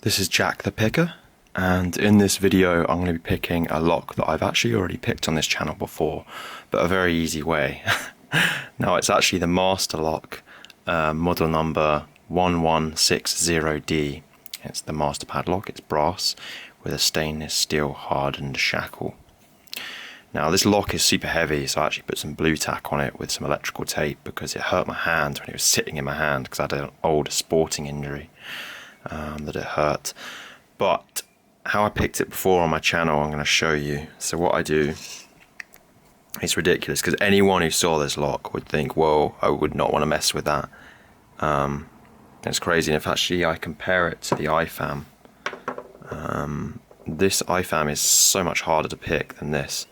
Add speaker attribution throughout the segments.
Speaker 1: This is Jack the Picker, and in this video I'm going to be picking a lock that I've actually already picked on this channel before, but a very easy way. Now it's actually the master lock, model number 1160D. It's the master padlock. It's brass with a stainless steel hardened shackle. Now this lock is super heavy, so I actually put some blue tack on it with some electrical tape because it hurt my hand when it was sitting in my hand because I had an old sporting injury that it hurt. But how I picked it before on my channel I'm going to show you. So what I do, it's ridiculous because anyone who saw this lock would think, whoa, I would not want to mess with that. It's crazy. And if actually I compare it to the IFAM, this IFAM is so much harder to pick than this.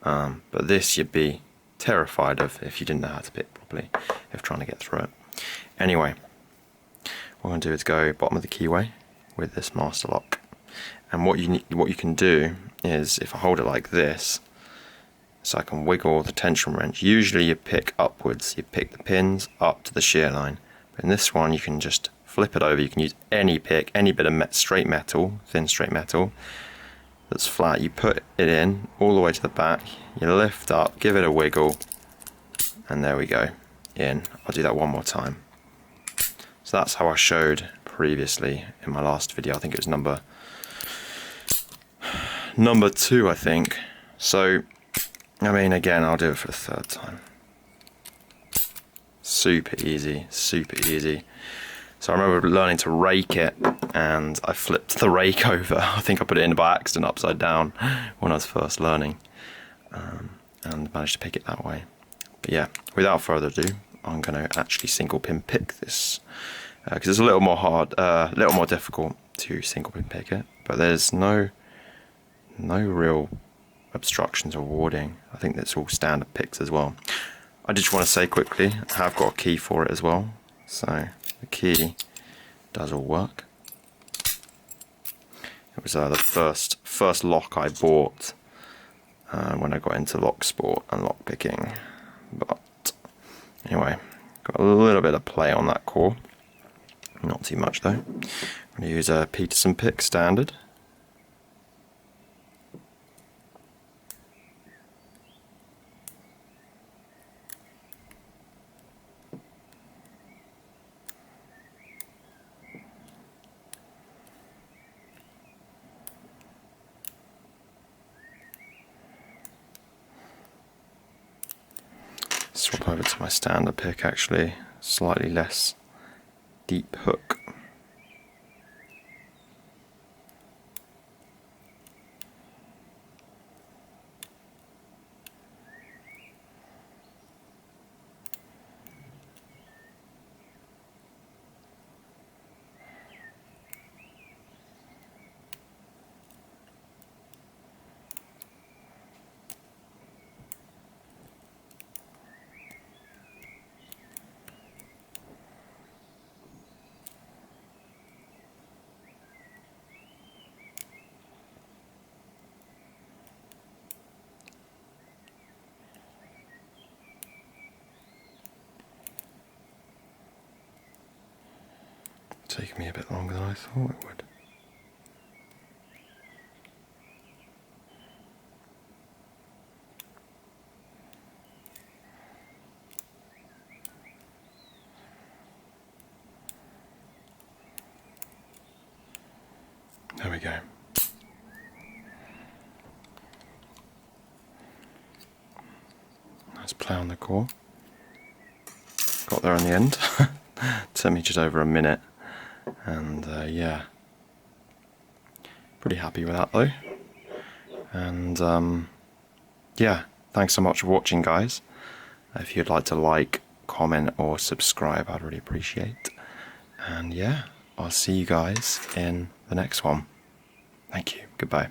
Speaker 1: But this you'd be terrified of if you didn't know how to pick properly, if trying to get through it. Anyway, what I'm going to do is go bottom of the keyway with this master lock. And what you can do is, if I hold it like this, so I can wiggle the tension wrench. Usually you pick upwards, you pick the pins up to the shear line. But in this one you can just flip it over. You can use any pick, any bit of straight metal, thin straight metal that's flat. You put it in all the way to the back, you lift up, give it a wiggle, and there we go, in. I'll do that one more time. So that's how I showed previously in my last video. I think it was number 2, I think. So I mean, again, I'll do it for the third time. Super easy, super easy. So I remember learning to rake it, and I flipped the rake over. I think I put it in by accident upside down when I was first learning, and managed to pick it that way. But yeah, without further ado, I'm going to actually single pin pick this, because it's a little more hard, a little more difficult to single pin pick it. But there's no real obstructions or warding. I think that's all standard picks as well. I just want to say quickly, I have got a key for it as well, so the key does all work. It was the first lock I bought when I got into lock sport and lock picking. But anyway, got a little bit of play on that core, not too much though. I'm going to use a Peterson pick standard. Swap over to my standard pick, actually, slightly less deep hook. Taking me a bit longer than I thought it would. There we go. Nice play on the core. Got there in the end. Took me just over a minute. And yeah, pretty happy with that though. And yeah, thanks so much for watching, guys. If you'd like to like, comment or subscribe, I'd really appreciate. And yeah, I'll see you guys in the next one. Thank you. Goodbye.